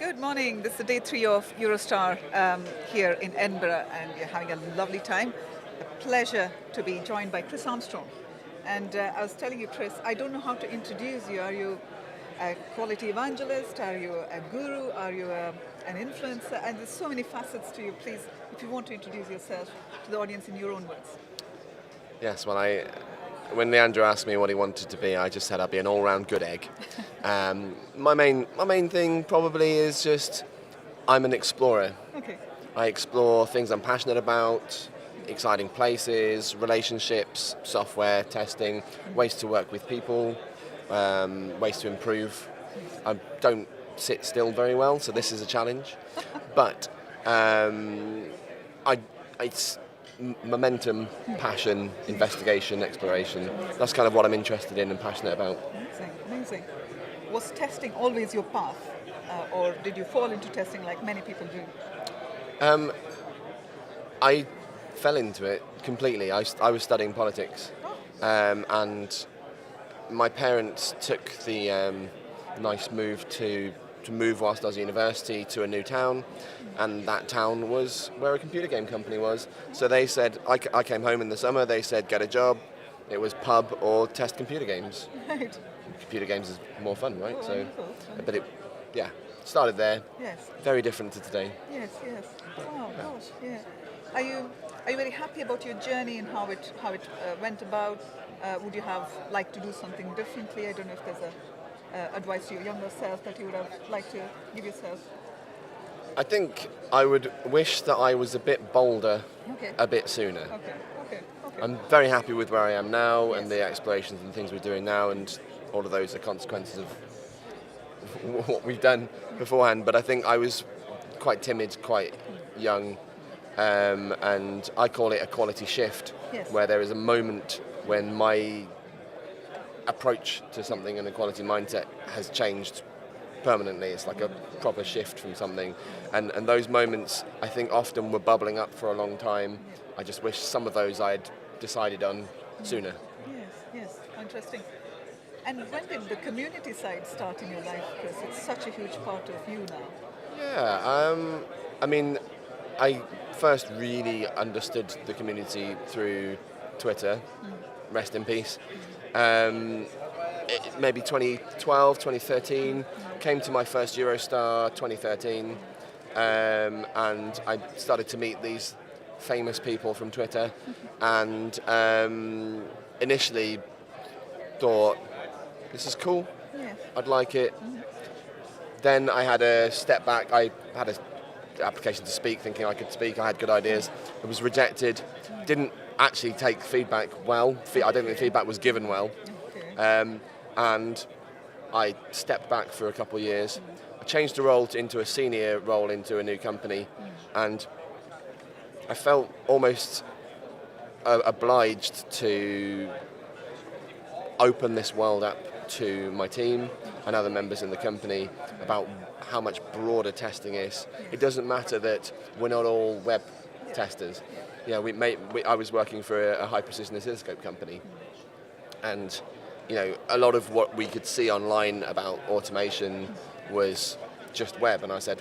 Good morning. This is day 3 of Eurostar here in Edinburgh, and we're having a lovely time. A pleasure to be joined by Chris Armstrong. And I was telling you, Chris, I don't know how to introduce you. Are you a quality evangelist? Are you a guru? Are you an influencer? And there's so many facets to you. Please, if you want to introduce yourself to the audience in your own words. Yes, when Leandro asked me what he wanted to be, I just said I'd be an all-round good egg. My main thing probably is just I'm an explorer. Okay. I explore things I'm passionate about, exciting places, relationships, software, testing, ways to work with people, ways to improve. I don't sit still very well, so this is a challenge. But it's momentum, passion, investigation, exploration. That's kind of what I'm interested in and passionate about. Amazing, amazing. Was testing always your path, or did you fall into testing like many people do? I fell into it completely. I was studying politics, and my parents took the nice move to move whilst I was at university to a new town, and that town was where a computer game company was. So they said, I came home in the summer, they said get a job. It was pub or test computer games. Right. Computer games is more fun, right? Oh, So, wonderful. but it started there. Yes. Very different to today. Yes, yes. Oh gosh, yeah. Are you very happy about your journey and how it went about? Would you have liked to do something differently? I don't know if there's advice to your younger self that you would have liked to give yourself. I think I would wish that I was a bit bolder, Okay. a bit sooner. Okay. I'm very happy with where I am now Yes. and the explorations and things we're doing now, and all of those are consequences of what we've done beforehand. But I think I was quite timid, quite young, and I call it a quality shift, Yes. where there is a moment when my approach to something and a quality mindset has changed permanently. It's like a proper shift from something, and those moments I think often were bubbling up for a long time. I just wish some of those I'd decided on sooner. Yes. Interesting. And when did the community side start in your life, Chris? It's such a huge part of you now. Yeah, I mean, I first really understood the community through Twitter. Rest in peace. Maybe 2012, 2013, came to my first Eurostar 2013, and I started to meet these famous people from Twitter, and initially thought, this is cool, Yes. I'd like it. Then I had a step back. I had an application to speak, thinking I could speak, I had good ideas. It was rejected, didn't actually take feedback well. I don't think feedback was given well. Okay. And I stepped back for a couple of years. I changed the role into a senior role into a new company, and I felt almost obliged to open this world up to my team and other members in the company about how much broader testing is. It doesn't matter that we're not all web testers. Yeah, I was working for a high-precision oscilloscope company, and a lot of what we could see online about automation was just web. And I said,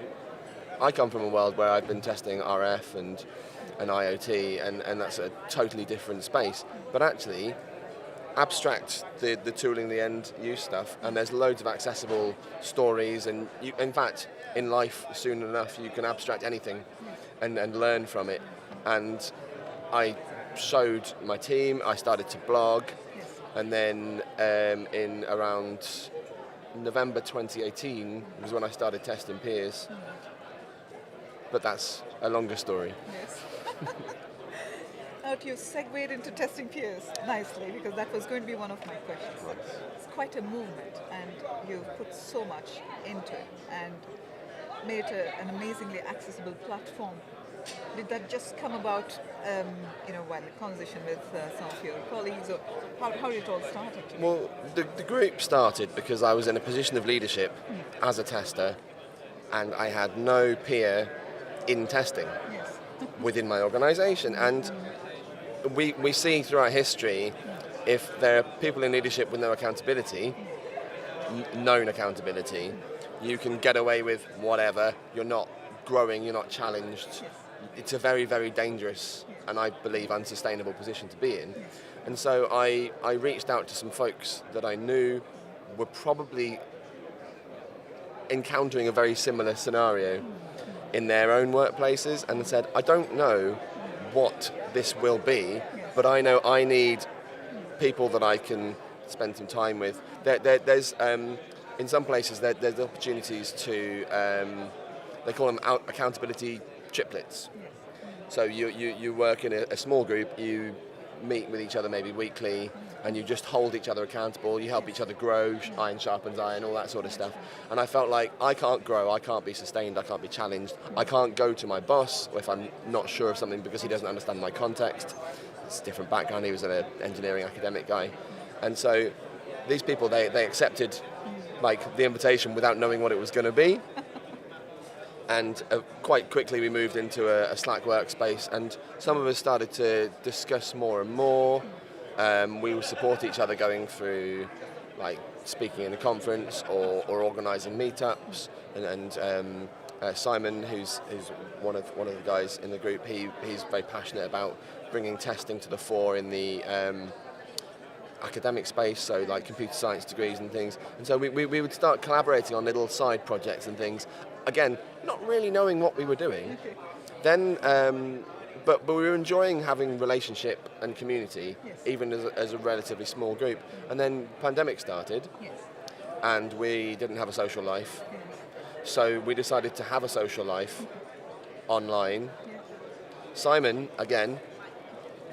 I come from a world where I've been testing RF and IoT, and that's a totally different space. But actually, abstract the tooling, the end use stuff, and there's loads of accessible stories, and in fact, in life, soon enough, you can abstract anything and learn from it. And I showed my team, I started to blog, and then in around November 2018 was when I started testing peers. But that's a longer story. Yes. Now you segued into testing peers nicely, because that was going to be one of my questions. It's quite a movement, and you've put so much into it and made it an amazingly accessible platform. Did that just come about, while in conversation with some of your colleagues, or how did it all start actually? Well, the group started because I was in a position of leadership as a tester, and I had no peer in testing Yes. within my organisation. And we see throughout history, if there are people in leadership with no accountability, known accountability, you can get away with whatever, you're not growing, you're not challenged. It's a very, very dangerous and I believe unsustainable position to be in. And so I reached out to some folks that I knew were probably encountering a very similar scenario in their own workplaces and said, I don't know what this will be, but I know I need people that I can spend some time with. There's in some places there's opportunities to, they call them accountability triplets. So you work in a small group, you meet with each other maybe weekly, and you just hold each other accountable, you help each other grow, iron sharpens iron, all that sort of stuff. And I felt like I can't grow, I can't be sustained, I can't be challenged, I can't go to my boss if I'm not sure of something because he doesn't understand my context. It's a different background, he was an engineering academic guy. And so these people, they accepted like the invitation without knowing what it was going to be. And quite quickly we moved into a Slack workspace, and some of us started to discuss more and more. We would support each other going through like speaking in a conference or organising meetups. And Simon, who's one of the guys in the group, he's very passionate about bringing testing to the fore in the academic space, so like computer science degrees and things. And so we would start collaborating on little side projects and things. Again, not really knowing what we were doing. Then, but we were enjoying having relationship and community, even as a relatively small group. And then pandemic started, and we didn't have a social life. So we decided to have a social life online. Simon, again,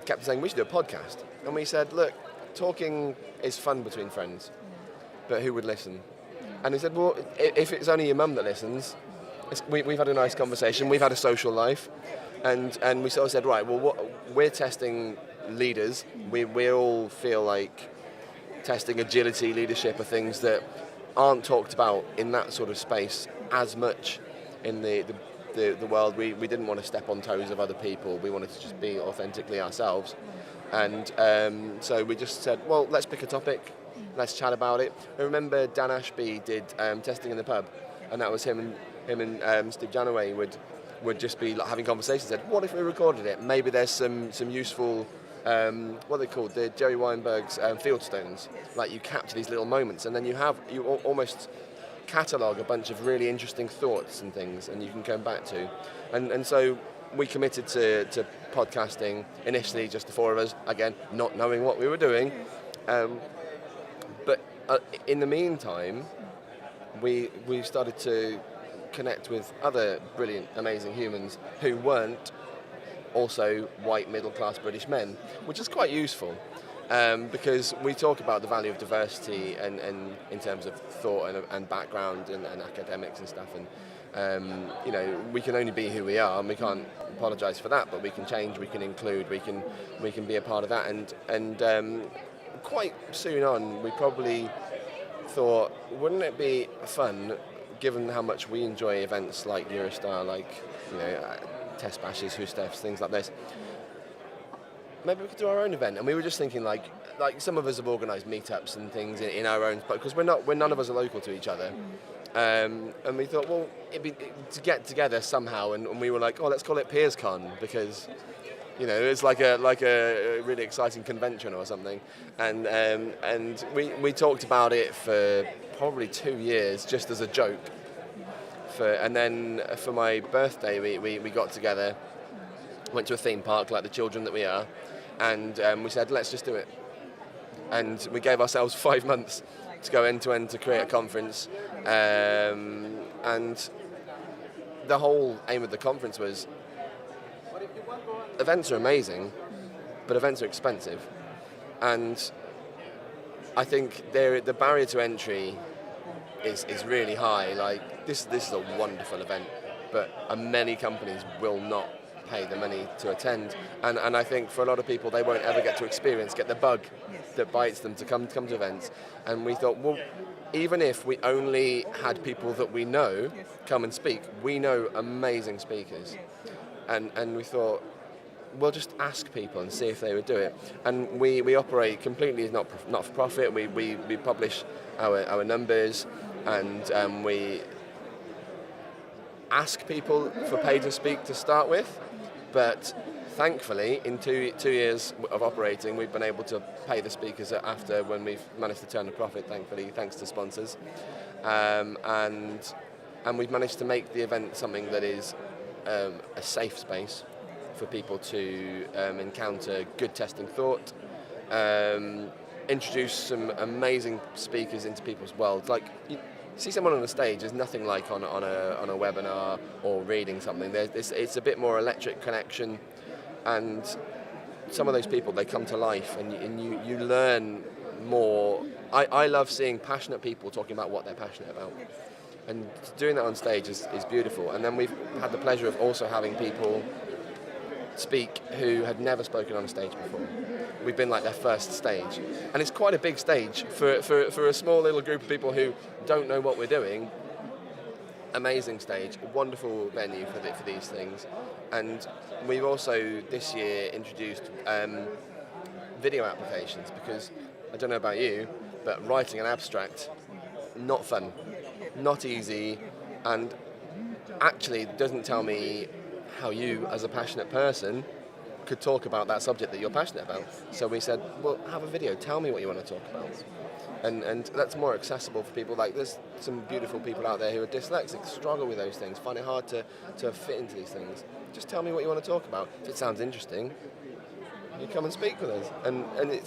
kept saying, we should do a podcast. And we said, look, talking is fun between friends, but who would listen? And he said, well, if it's only your mum that listens, we've had a nice conversation, we've had a social life, and we sort of said, right, well, we're testing leaders. We all feel like testing agility, leadership are things that aren't talked about in that sort of space as much in the world. We didn't want to step on toes of other people. We wanted to just be authentically ourselves. And so we just said, well, let's pick a topic. Let's chat about it. I remember Dan Ashby did testing in the pub, and that was him and Steve Janaway would just be like, having conversations. Said, what if we recorded it? Maybe there's some useful what are they called? The Jerry Weinberg's Fieldstones. Like you capture these little moments, and then you almost catalogue a bunch of really interesting thoughts and things, and you can come back to. And so we committed to podcasting initially, just the four of us. Again, not knowing what we were doing. But in the meantime, we started to connect with other brilliant, amazing humans who weren't also white, middle-class British men, which is quite useful because we talk about the value of diversity and in terms of thought and background and academics and stuff. And we can only be who we are, and we can't apologise for that. But we can change, we can include, we can be a part of that. And quite soon on, we probably thought, wouldn't it be fun, given how much we enjoy events like Eurostar, like test bashes, Hustefs, things like this. Maybe we could do our own event. And we were just thinking, like some of us have organised meetups and things in our own, because none of us are local to each other. And we thought, well, it'd be to get together somehow, and we were like, oh, let's call it PeersCon, because it's like a really exciting convention or something. And we talked about it for probably 2 years just as a joke. And then for my birthday, we got together, went to a theme park like the children that we are, and we said, let's just do it. And we gave ourselves 5 months to go end to end to create a conference. And the whole aim of the conference was, events are amazing, but events are expensive. And I think the barrier to entry is really high. Like this is a wonderful event, but many companies will not pay the money to attend. And I think for a lot of people, they won't ever get the bug that bites them to come to events. And we thought, well, even if we only had people that we know come and speak, we know amazing speakers. And we thought, we'll just ask people and see if they would do it. And we operate completely as not for profit. We publish our numbers, and ask people for pay to speak to start with, but thankfully, in two years of operating, we've been able to pay the speakers after when we've managed to turn a profit, thankfully, thanks to sponsors. And we've managed to make the event something that is a safe space for people to encounter good testing thought, introduce some amazing speakers into people's worlds. Like, you see someone on a stage is nothing like on a webinar or reading something. It's a bit more electric connection, and some of those people, they come to life, and you learn more. I love seeing passionate people talking about what they're passionate about, and doing that on stage is beautiful. And then we've had the pleasure of also having people speak who had never spoken on a stage before. We've been like their first stage, and it's quite a big stage for a small little group of people who don't know what we're doing. Amazing stage, wonderful venue for these things. And we've also this year introduced video applications, because I don't know about you, but writing an abstract, not fun, not easy, and actually doesn't tell me how you, as a passionate person, could talk about that subject that you're passionate about. So we said, well, have a video, tell me what you want to talk about. And that's more accessible for people. Like, there's some beautiful people out there who are dyslexic, struggle with those things, find it hard to fit into these things. Just tell me what you want to talk about. If it sounds interesting, you come and speak with us. And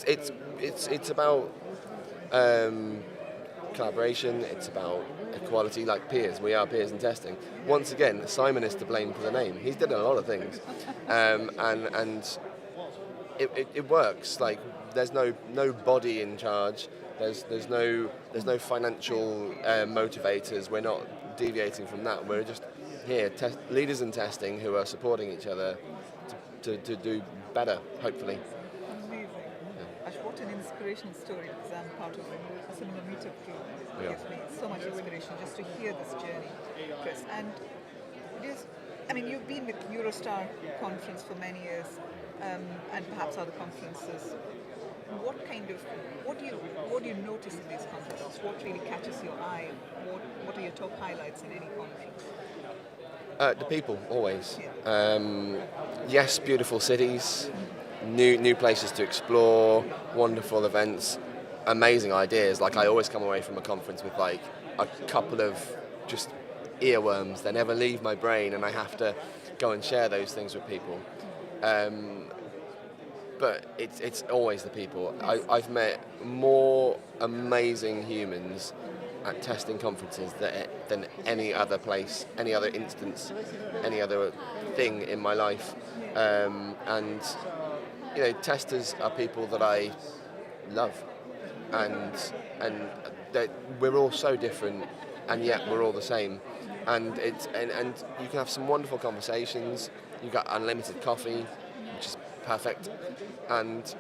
it's about collaboration, it's about equality, like peers. We are peers in testing. Once again, Simon is to blame for the name. He's done a lot of things, and it works. Like, there's no body in charge. There's no financial motivators. We're not deviating from that. We're just here, leaders in testing who are supporting each other to do better, hopefully. Amazing. Yeah. What an inspirational story, because I'm part of a similar meetup group. It gives me so much inspiration just to hear this journey, Chris. And you've been with Eurostar conference for many years, and perhaps other conferences. What do you notice in these conferences? What really catches your eye? What are your top highlights in any conference? The people, always. Yes, beautiful cities, new places to explore, wonderful events, amazing ideas. Like, I always come away from a conference with like a couple of just earworms. They never leave my brain, and I have to go and share those things with people. But it's always the people. I've met more amazing humans at testing conferences than any other place, any other instance, any other thing in my life. And testers are people that I love, and we're all so different, and yet we're all the same. And and you can have some wonderful conversations. You've got unlimited coffee, which is perfect, and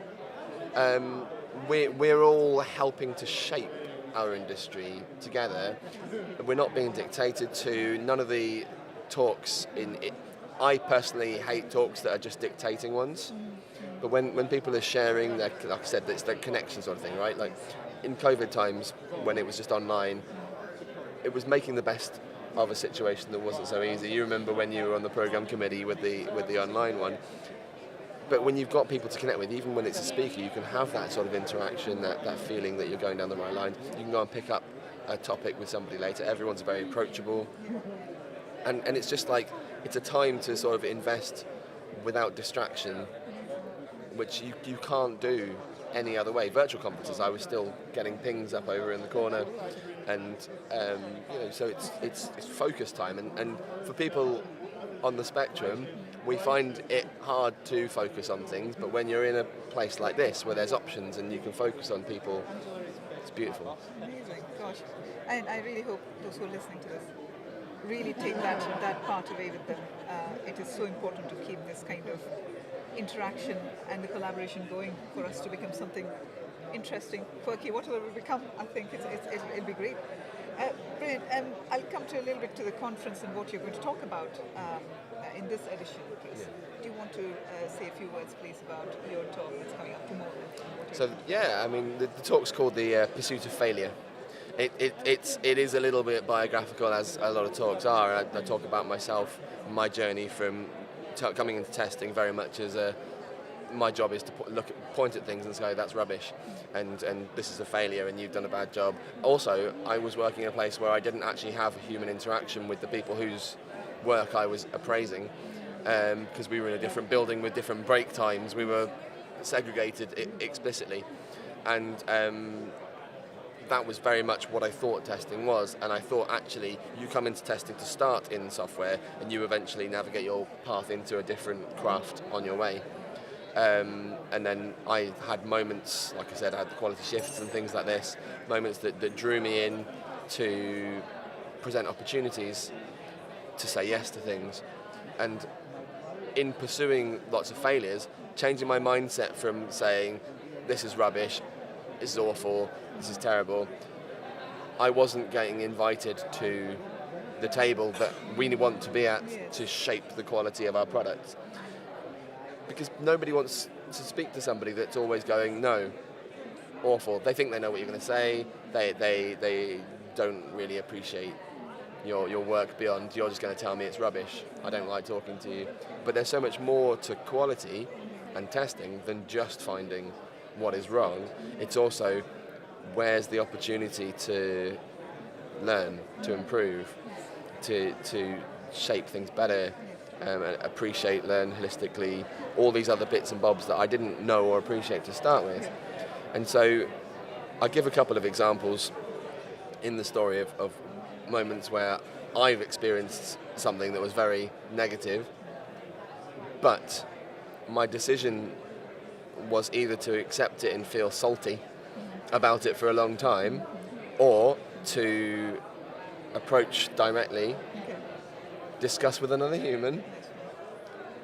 we're all helping to shape our industry together. We're not being dictated to. None of the talks I personally hate talks that are just dictating ones. But when people are sharing, like I said, it's the connection sort of thing, right? Like, in COVID times, when it was just online, it was making the best of a situation that wasn't so easy. You remember when you were on the program committee with the online one. But when you've got people to connect with, even when it's a speaker, you can have that sort of interaction, that feeling that you're going down the right line. You can go and pick up a topic with somebody later. Everyone's very approachable. And it's just like, it's a time to sort of invest without distraction, which you can't do any other way. Virtual conferences, I was still getting pings up over in the corner, and so it's focus time. And for people on the spectrum, we find it hard to focus on things, but when you're in a place like this where there's options and you can focus on people, it's beautiful. Amazing, gosh. And I really hope those who are listening to this really take that part away with them. It is so important to keep this kind of interaction and the collaboration going for us to become something interesting, quirky, whatever we become. I think it'll be great. Brilliant. I'll come to a little bit to the conference and what you're going to talk about in this edition, Chris. Yeah. Do you want to say a few words, please, about your talk that's coming up tomorrow? So, the talk's called The Pursuit of Failure. It is a little bit biographical, as a lot of talks are. I talk about myself, my journey from coming into testing very much as my job is to point at things and say that's rubbish, and this is a failure, and you've done a bad job. Also, I was working in a place where I didn't actually have a human interaction with the people whose work I was appraising, because we were in a different building with different break times. We were segregated explicitly, and that was very much what I thought testing was. And I thought, actually, you come into testing to start in software, and you eventually navigate your path into a different craft on your way. And then I had moments, like I said, I had the quality shifts and things like this, moments that drew me in to present opportunities to say yes to things. And in pursuing lots of failures, changing my mindset from saying, this is rubbish, this is awful, this is terrible, I wasn't getting invited to the table that we want to be at to shape the quality of our products. Because nobody wants to speak to somebody that's always going, no, awful. They think they know what you're going to say. They don't really appreciate your work beyond, you're just going to tell me it's rubbish. I don't like talking to you. But there's so much more to quality and testing than just finding what is wrong. It's also, where's the opportunity to learn, to improve, to shape things better, appreciate, learn holistically, all these other bits and bobs that I didn't know or appreciate to start with. And so I give a couple of examples in the story of moments where I've experienced something that was very negative, but my decision was either to accept it and feel salty about it for a long time, or to approach directly, discuss with another human,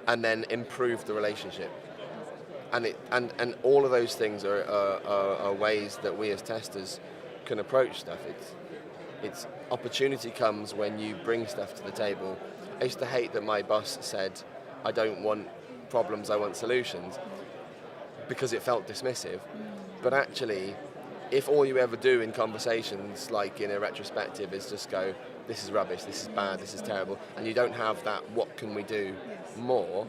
and then improve the relationship. And all of those things are ways that we as testers can approach stuff. It's opportunity comes when you bring stuff to the table. I used to hate that my boss said, I don't want problems, I want solutions, because it felt dismissive. But actually, if all you ever do in conversations, like in a retrospective, is just go, this is rubbish, this is bad, this is terrible, and you don't have that, what can we do more,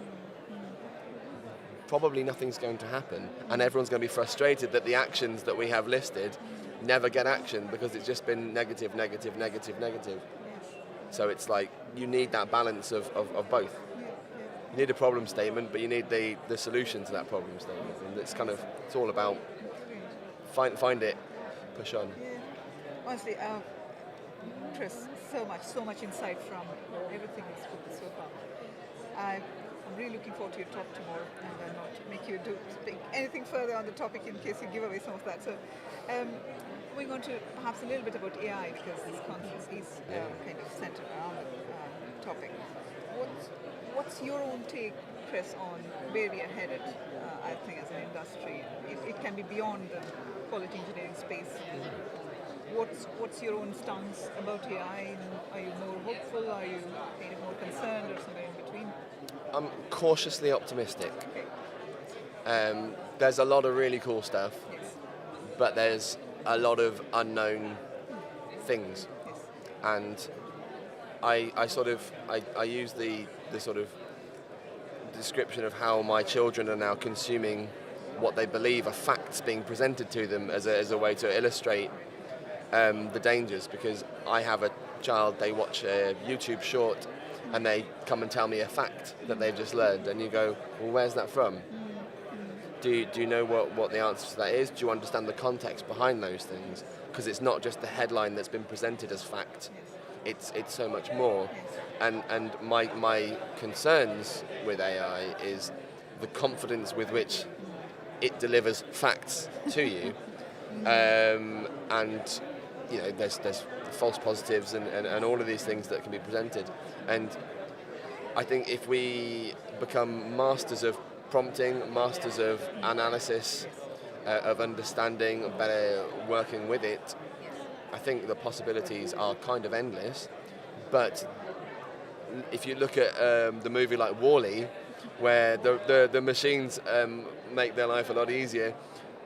probably nothing's going to happen. And everyone's going to be frustrated that the actions that we have listed never get action, because it's just been negative, negative, negative, negative. So it's like, you need that balance of both. You need a problem statement, but you need the solution to that problem statement. And it's all about find it, push on. Yeah. Honestly, Chris, so much insight from everything you've spoken so far. I'm really looking forward to your talk tomorrow, and not make you speak anything further on the topic in case you give away some of that. So, moving on to perhaps a little bit about AI, because this conference is kind of centered around the topic. What's your own take, Chris, on where we are headed? I think as an industry, it can be beyond the quality engineering space. What's your own stance about AI? Are you more hopeful? Are you kind of more concerned, or somewhere in between? I'm cautiously optimistic. There's a lot of really cool stuff, but there's a lot of unknown things. And I use the sort of description of how my children are now consuming what they believe are facts being presented to them as a way to illustrate the dangers. Because I have a child, they watch a YouTube short and they come and tell me a fact that they've just learned, and you go, well, where's that from? Do you know what the answer to that is? Do you understand the context behind those things? Because it's not just the headline that's been presented as fact. It's so much more. And my concerns with AI is the confidence with which it delivers facts to you. And there's false positives and all of these things that can be presented. And I think if we become masters of prompting, masters of analysis, of understanding, better working with it, I think the possibilities are kind of endless. But if you look at the movie like WALL-E, where the machines make their life a lot easier,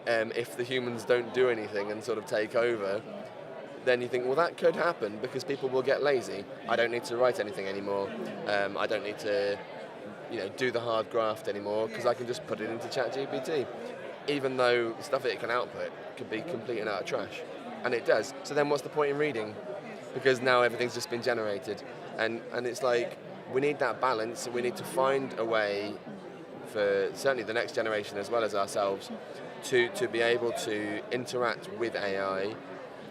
if the humans don't do anything and sort of take over, then you think, well, that could happen because people will get lazy. I don't need to write anything anymore. I don't need to, do the hard graft anymore because I can just put it into ChatGPT. Even though the stuff it can output could be complete and utter trash, and it does. So then, what's the point in reading? Because now everything's just been generated, and it's like we need that balance, and we need to find a way for certainly the next generation as well as ourselves to be able to interact with AI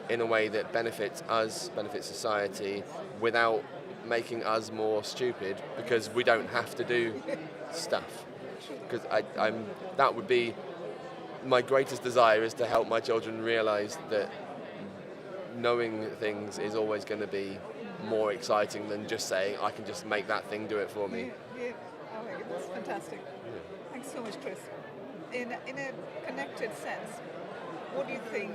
in a way that benefits us, benefits society, without making us more stupid because we don't have to do stuff. Because that would be my greatest desire, is to help my children realise that knowing things is always going to be more exciting than just saying I can just make that thing do it for me. Yeah. Oh my goodness, fantastic. Thanks so much, Chris. In a connected sense, what do you think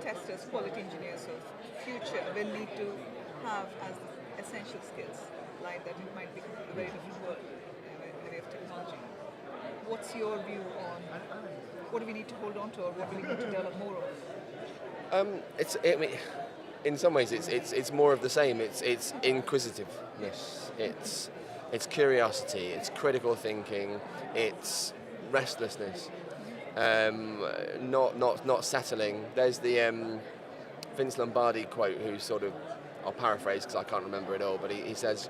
testers, quality engineers of future will need to have as essential skills? Like that, it might be a very different world, a way of technology. What's your view on what do we need to hold on to, or what do we need to develop more of? In some ways, it's more of the same. It's inquisitiveness. It's curiosity. It's critical thinking. It's restlessness. Not settling. There's the Vince Lombardi quote, who sort of, I'll paraphrase because I can't remember it all, but he says,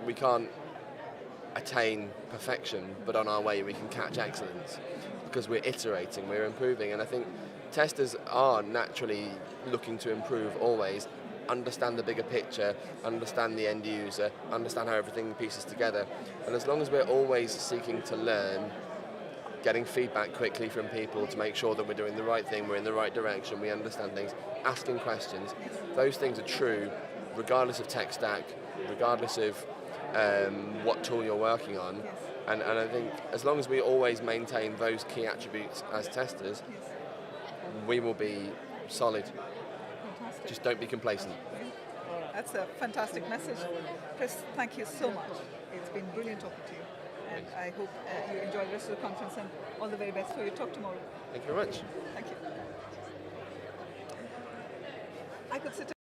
we can't attain perfection, but on our way we can catch excellence because we're iterating, we're improving. And I think testers are naturally looking to improve always, understand the bigger picture, understand the end user, understand how everything pieces together. And as long as we're always seeking to learn, getting feedback quickly from people to make sure that we're doing the right thing, we're in the right direction, we understand things, asking questions, those things are true regardless of tech stack, regardless of what tool you're working on. And I think as long as we always maintain those key attributes as testers, we will be solid. Fantastic. Just don't be complacent. That's a fantastic message. Chris, thank you so much. It's been brilliant talking to you. And I hope you enjoy the rest of the conference, and all the very best for your talk tomorrow. Thank you very much. Thank you. I could sit